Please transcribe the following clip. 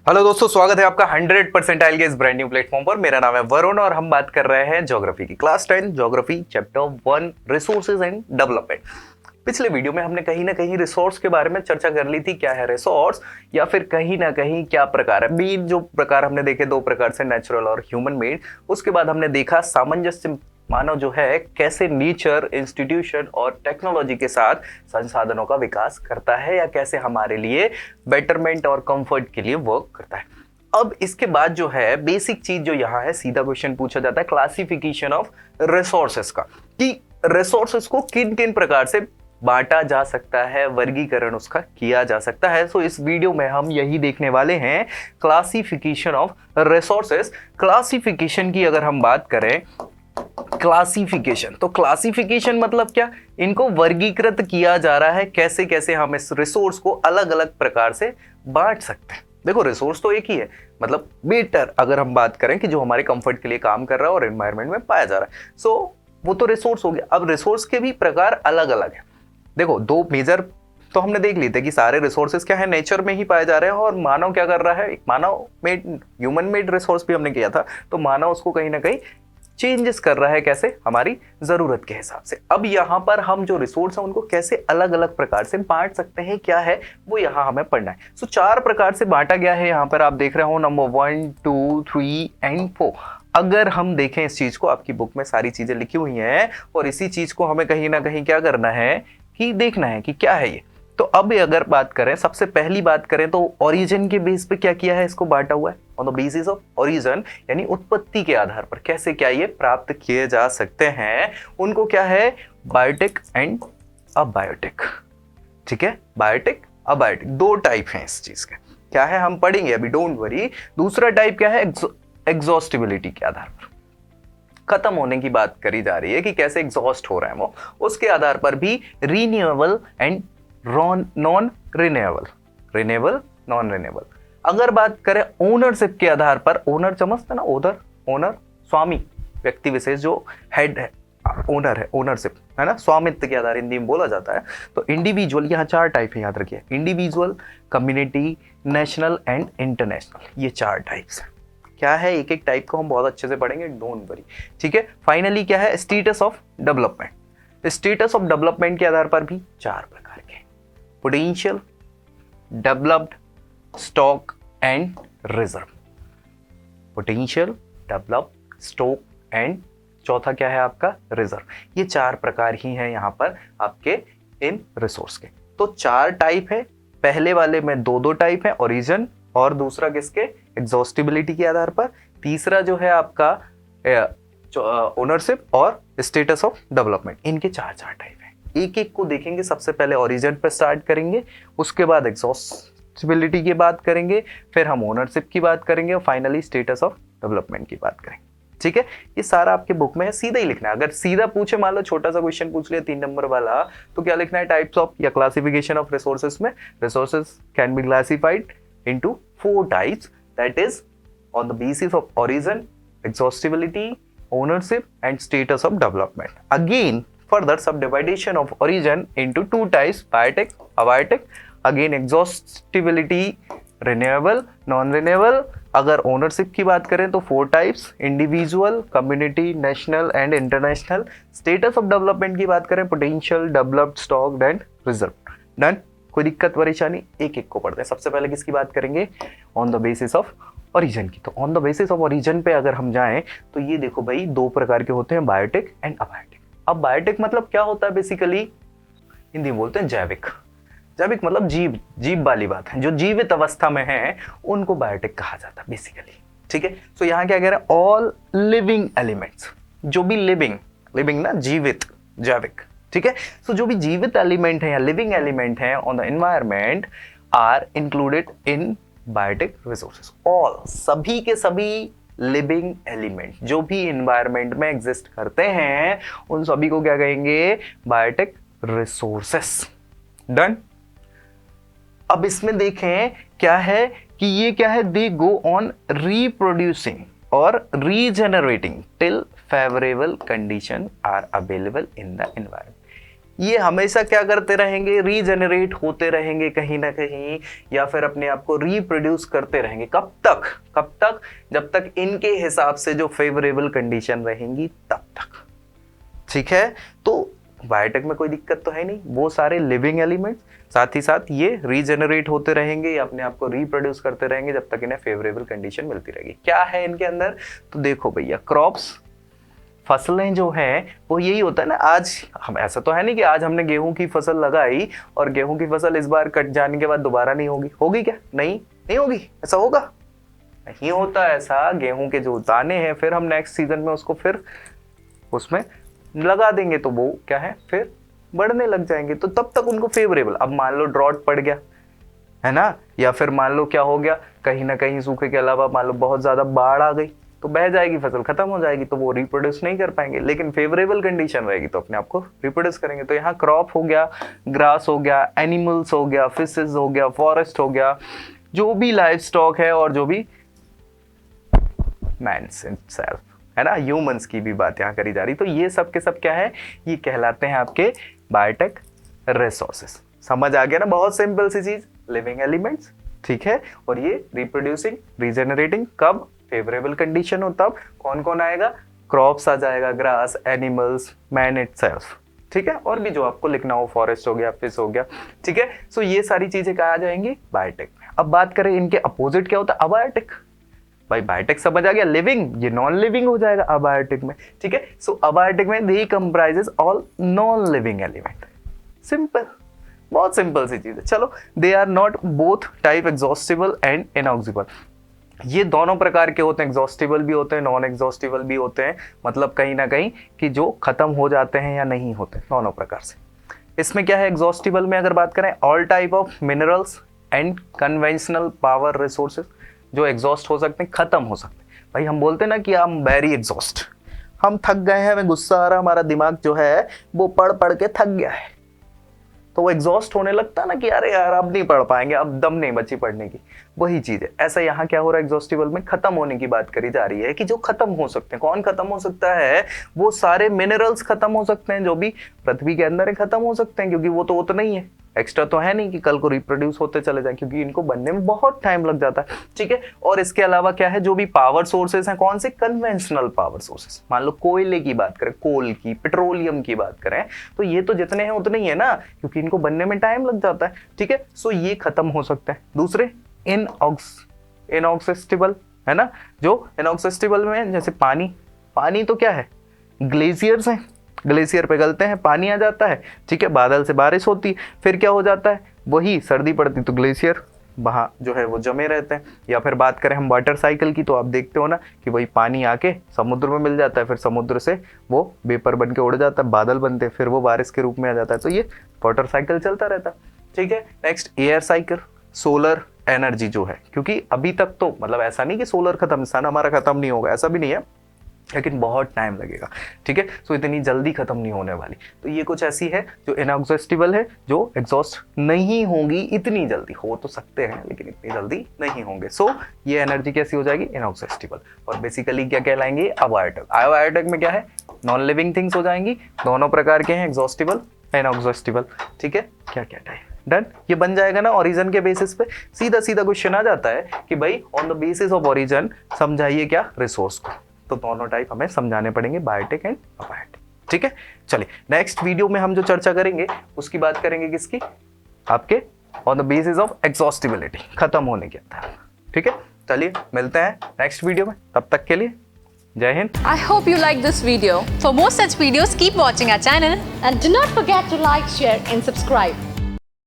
Hello दोस्तों, स्वागत है आपका 100% के इस ब्रांड न्यू प्लेटफॉर्म पर। मेरा नाम है वरुण और हम बात कर रहे हैं ज्योग्राफी की। Class 10 geography chapter 1 resources and development. पिछले वीडियो में हमने कहीं ना कहीं रिसोर्स के बारे में चर्चा कर ली थी। क्या है रिसोर्स, या फिर कहीं ना कहीं क्या प्रकार है। मेन जो प्रकार हमने देखे दो प्रकार से, नेचुरल और ह्यूमन मेड। उसके बाद हमने देखा सामंजस्य मानव जो है कैसे नेचर, इंस्टीट्यूशन और टेक्नोलॉजी के साथ संसाधनों का विकास करता है, या कैसे हमारे लिए बेटरमेंट और कंफर्ट के लिए वर्क करता है। अब इसके बाद जो है बेसिक चीज जो यहाँ है, सीधा क्वेश्चन पूछा जाता है क्लासिफिकेशन ऑफ रिसोर्सेस का, कि रिसोर्सेस को किन किन प्रकार से बांटा जा सकता है, वर्गीकरण उसका किया जा सकता है। सो इस वीडियो में हम यही देखने वाले हैं, क्लासिफिकेशन ऑफ रिसोर्सेस। क्लासिफिकेशन की अगर हम बात करें, क्लासिफिकेशन, तो क्लासिफिकेशन मतलब क्या, इनको वर्गीकृत किया जा रहा है, कैसे कैसे हम इस रिसोर्स को अलग अलग प्रकार से बांट सकते हैं। देखो रिसोर्स तो एक ही है, मतलब बेटर अगर हम बात करें कि जो हमारे कंफर्ट के लिए काम कर रहा है और एनवायरनमेंट में पाया जा रहा है, सो वो तो रिसोर्स हो गया। अब रिसोर्स के भी प्रकार अलग अलग है। देखो दो मेजर तो हमने देख लिए थे कि सारे रिसोर्सेज क्या है, नेचर में ही पाए जा रहे हैं, और मानव क्या कर रहा है, एक मानव मेड, ह्यूमन मेड रिसोर्स भी हमने किया था, तो मानव उसको कहीं ना कहीं चेंजेस कर रहा है, कैसे, हमारी जरूरत के हिसाब से। अब यहाँ पर हम जो रिसोर्स हैं उनको कैसे अलग अलग प्रकार से बांट सकते हैं, क्या है वो यहाँ हमें पढ़ना है। सो चार प्रकार से बांटा गया है, यहाँ पर आप देख रहे हो नंबर 1, 2, 3 एंड 4। अगर हम देखें इस चीज को, आपकी बुक में सारी चीजें लिखी हुई हैं, और इसी चीज को हमें कहीं ना कहीं क्या करना है कि देखना है कि क्या है ये। तो अब अगर बात करें, सबसे पहली बात करें तो ओरिजिन के बेस पे क्या किया है, इसको बांटा हुआ है on the basis of origin, यानी उत्पत्ति के आधार पर कैसे क्या ये प्राप्त किए जा सकते हैं। उनको क्या है, बायोटिक एंड अबायोटिक। ठीक है, बायोटिक अबायोटिक दो टाइप हैं इस चीज के। क्या है हम पढ़ेंगे अभी, डोंट वरी। दूसरा टाइप क्या है, एग्जॉस्टिबिलिटी के आधार पर, खत्म होने की बात करी जा रही है कि कैसे एग्जॉस्ट हो रहा है वो, उसके आधार पर भी renewable and non renewable, renewable non renewable. अगर बात करें ओनरशिप के आधार पर, ओनर समझते ना, ओनर स्वामी, व्यक्ति विशेष जो हेड है, ओनर है, ओनरशिप है ना, स्वामित्व के आधार हिंदी में बोला जाता है। तो इंडिविजुअल, यहाँ चार टाइप है याद रखिए, individual, community, national and international, ये चार टाइप्स है। क्या है, एक एक टाइप को हम बहुत अच्छे से पढ़ेंगे, डोंट वरी। ठीक है, फाइनली क्या है, status of development. Status of development के आधार पर भी चार प्रकार के, potential, developed, stock and reserve. Potential, developed, stock and चौथा क्या है आपका, रिजर्व। ये चार प्रकार ही हैं यहाँ पर आपके इन रिसोर्स के। तो चार टाइप है, पहले वाले में दो दो टाइप है, ओरिजिन और दूसरा किसके, एग्जॉस्टिबिलिटी के आधार पर। तीसरा जो है आपका ओनरशिप और स्टेटस ऑफ डेवलपमेंट। इनके चार चार टाइप है, एक एक को देखेंगे। सबसे पहले ओरिजिन पर स्टार्ट करेंगे, उसके बाद एग्जॉस्टिबिलिटी की बात करेंगे, फिर हम ओनरशिप की बात करेंगे, और फाइनली स्टेटस ऑफ डेवलपमेंट की बात करेंगे। ठीक है, ये सारा आपके बुक में है, सीधा ही लिखना है। अगर सीधा पूछे, मान लो छोटा सा क्वेश्चन पूछ लिया 3 नंबर वाला, तो क्या लिखना है, टाइप्स ऑफ या क्लासिफिकेशन ऑफ रिसोर्सेज में, resources can be classified into 4 types, that is on the basis of origin, exhaustibility, ownership and status of development. Again further subdivision of origin into 2 types, biotic, abiotic. Again exhaustibility, renewable, non renewable. अगर ownership की बात करें तो 4 types, individual, community, national and international. Status of development की बात करें, potential, developed, stock and reserve. Done, कोई दिक्कत परेशानी, एक एक को पढ़ते हैं। सबसे पहले किसकी बात करेंगे, on the basis of origin की। तो on the basis of origin पे अगर हम जाएं तो ये देखो भाई, दो प्रकार के होते हैं, बायोटिक एंड अबायोटिक। अब बायोटिक मतलब क्या होता है, बेसिकली हिंदी में बोलते हैं जैविक। जैविक मतलब जीव, जीव वाली बात है, जो जीवित अवस्था में है उनको बायोटिक कहा जाता है बेसिकली। ठीक है, तो यहाँ क्या कह रहे हैं, ऑल लिविंग एलिमेंट्स, जो भी लिविंग, लिविंग ना, जीवित, जैविक। ठीक है, सो जो भी जीवित एलिमेंट है या लिविंग एलिमेंट है on the environment are included in biotic resources. All, सभी के सभी लिविंग एलिमेंट जो भी एनवायरमेंट में एग्जिस्ट करते हैं, उन सभी को क्या कहेंगे, बायोटिक रिसोर्सेस। डन। अब इसमें देखें क्या है कि ये क्या है, दे गो ऑन रिप्रोड्यूसिंग और regenerating till favourable condition are available in the environment. ये हमेशा क्या करते रहेंगे, रीजेनरेट होते रहेंगे कहीं ना कहीं, या फिर अपने आप को रिप्रोड्यूस करते रहेंगे। कब तक? जब तक इनके हिसाब से जो फेवरेबल कंडीशन रहेंगी तब तक। ठीक है, तो बायोटेक में कोई दिक्कत तो है नहीं, वो सारे लिविंग एलिमेंट्स, साथ ही साथ ये रीजेनरेट होते रहेंगे या अपने आप को रिप्रोड्यूस करते रहेंगे जब तक इन्हें फेवरेबल कंडीशन मिलती रहेगी। क्या है इनके अंदर, तो देखो भैया, क्रॉप्स, फसलें जो हैं वो यही होता है ना। आज हम, ऐसा तो है नहीं कि आज हमने गेहूं की फसल लगाई और गेहूं की फसल इस बार कट जाने के बाद दोबारा नहीं होगी। होगी क्या? नहीं होगी। ऐसा होगा? नहीं होता ऐसा। गेहूं के जो दाने हैं फिर हम नेक्स्ट सीजन में उसको फिर उसमें लगा देंगे तो वो क्या है, फिर बढ़ने लग जाएंगे। तो तब तक उनको फेवरेबल। अब मान लो ड्रॉट पड़ गया है ना, या फिर मान लो क्या हो गया, कहीं ना कहीं सूखे के अलावा मान लो बहुत ज्यादा बाढ़ आ गई तो बह जाएगी फसल, खत्म हो जाएगी, तो वो रिप्रोड्यूस नहीं कर पाएंगे। लेकिन फेवरेबल कंडीशन रहेगी तो अपने आप को रिप्रोड्यूस करेंगे। तो यहाँ क्रॉप हो गया, ग्रास हो गया, एनिमल्स हो गया, फिशेस हो गया, फॉरेस्ट हो गया, जो भी लाइफ स्टॉक है और जो भी मैन्स हिमसेल्फ है ना, ह्यूमंस की भी बात यहाँ करी जा रही। तो ये सब के सब क्या है, ये कहलाते हैं आपके बायोटेक रिसोर्सेस। समझ आ गया ना? बहुत सिंपल सी चीज, लिविंग एलिमेंट्स, ठीक है, और ये रिप्रोड्यूसिंग, रीजेनरेटिंग। कब? फेवरेबल कंडीशन हो तब। कौन कौन आएगा? क्रॉप्स आ जाएगा, ग्रास, एनिमल्स, मैन इटसेल्फ, ठीक है, और भी जो आपको लिखना हो, फॉरेस्ट हो गया, फिश हो गया, ठीक है। सो ये सारी चीजें कहा जाएंगी बायोटेक में। अब बात करें इनके अपोजिट क्या होता है, अबायोटिक। भाई बायोटेक समझ आ गया, लिविंग, ये नॉन लिविंग हो जाएगा अबायोटिक में, ठीक है। सो अबायोटिक में they comprises all non living element. Simple, बहुत सिंपल सी चीज है। चलो, they are not both type exhaustible and inexhaustible. ये दोनों प्रकार के होते हैं, एग्जॉस्टिबल भी होते हैं, नॉन एग्जॉस्टिबल भी होते हैं। मतलब कहीं ना कहीं कि जो खत्म हो जाते हैं या नहीं होते, दोनों प्रकार से। इसमें क्या है, एग्जॉस्टिबल में अगर बात करें, all type of minerals and conventional power resources, जो एग्जॉस्ट हो सकते हैं, खत्म हो सकते हैं। भाई हम बोलते हैं ना कि हम वेरी एग्जॉस्ट, हम थक गए हैं, हमें गुस्सा आ रहा, हमारा दिमाग जो है वो पढ़ पढ़ के थक गया है, तो वो एग्जॉस्ट होने लगता है ना कि अरे यार अब नहीं पढ़ पाएंगे, अब दम नहीं बची पढ़ने की। वही चीज है। ऐसा यहाँ क्या हो रहा है, एग्जॉस्टिबल में खत्म होने की बात करी जा रही है कि जो खत्म हो सकते हैं। कौन खत्म हो सकता है? वो सारे मिनरल्स खत्म हो सकते हैं जो भी पृथ्वी के अंदर है, खत्म हो सकते हैं, क्योंकि वो तो नहीं है, एक्स्ट्रा तो है नहीं कि कल को रिप्रोड्यूस होते चले जाए, क्योंकि इनको बनने में बहुत टाइम लग जाता है, ठीक है। और इसके अलावा क्या है, जो भी पावर सोर्सेस हैं, कौन से? Conventional power sources. मान लो कोयले की बात करें, कोल की, पेट्रोलियम की बात करें, तो ये तो जितने हैं उतने ही है ना, क्योंकि इनको बनने में टाइम लग जाता है, ठीक है। सो ये खत्म हो सकते हैं। दूसरे इनऑक्सेस्टिबल है ना, जो इनऑक्सेस्टिबल में जैसे पानी तो क्या है, ग्लेशियर्स हैं, ग्लेशियर पिघलते हैं, पानी आ जाता है, ठीक है, बादल से बारिश होती है, फिर क्या हो जाता है, वही सर्दी पड़ती तो ग्लेशियर वहाँ जो है वो जमे रहते हैं। या फिर बात करें हम वाटर साइकिल की, तो आप देखते हो ना कि वही पानी आके समुद्र में मिल जाता है, फिर समुद्र से वो वेपर बन के उड़ जाता है, बादल बनते हैं, फिर वो बारिश के रूप में आ जाता है। तो ये वाटर साइकिल चलता रहता है, ठीक है। Next air cycle, solar energy जो है, क्योंकि अभी तक तो मतलब ऐसा नहीं कि सोलर खत्म, सन हमारा खत्म नहीं होगा, ऐसा भी नहीं है, लेकिन बहुत टाइम लगेगा, ठीक है। सो इतनी जल्दी खत्म नहीं होने वाली। तो ये कुछ ऐसी है जो इनऑक्सेस्टिबल है, जो एग्जॉस्ट नहीं होंगी इतनी जल्दी, हो तो सकते हैं लेकिन इतनी जल्दी नहीं होंगे। सो ये एनर्जी कैसी हो जाएगी, इनऑक्सेस्टिबल। और बेसिकली क्या कहलाएंगे, अबायोटिक। अबायोटिक में क्या है, नॉन लिविंग थिंग्स हो जाएंगी, दोनों प्रकार के हैं, एग्जॉस्टिबल, इनऑक्सेस्टिबल, ठीक है। क्या क्या टाइप डन, ये बन जाएगा ना ओरिजिन के बेसिस पे। सीधा सीधा क्वेश्चन आ जाता है कि भाई on the basis of origin समझाइए क्या, रिसोर्स को। तो दोनों टाइप हमें समझाने पड़ेंगे, बायोटिक एंड अबायोटिक, ठीक है। चलिए नेक्स्ट वीडियो में हम जो चर्चा करेंगे उसकी बात करेंगे किसकी, आपके on the basis of exhaustibility, खत्म होने के अंदर, ठीक है। चलिए मिलते हैं नेक्स्ट वीडियो में, तब तक के लिए जय Hind. I hope you like this video. For more such videos, keep watching our channel and do not forget to like, share and subscribe.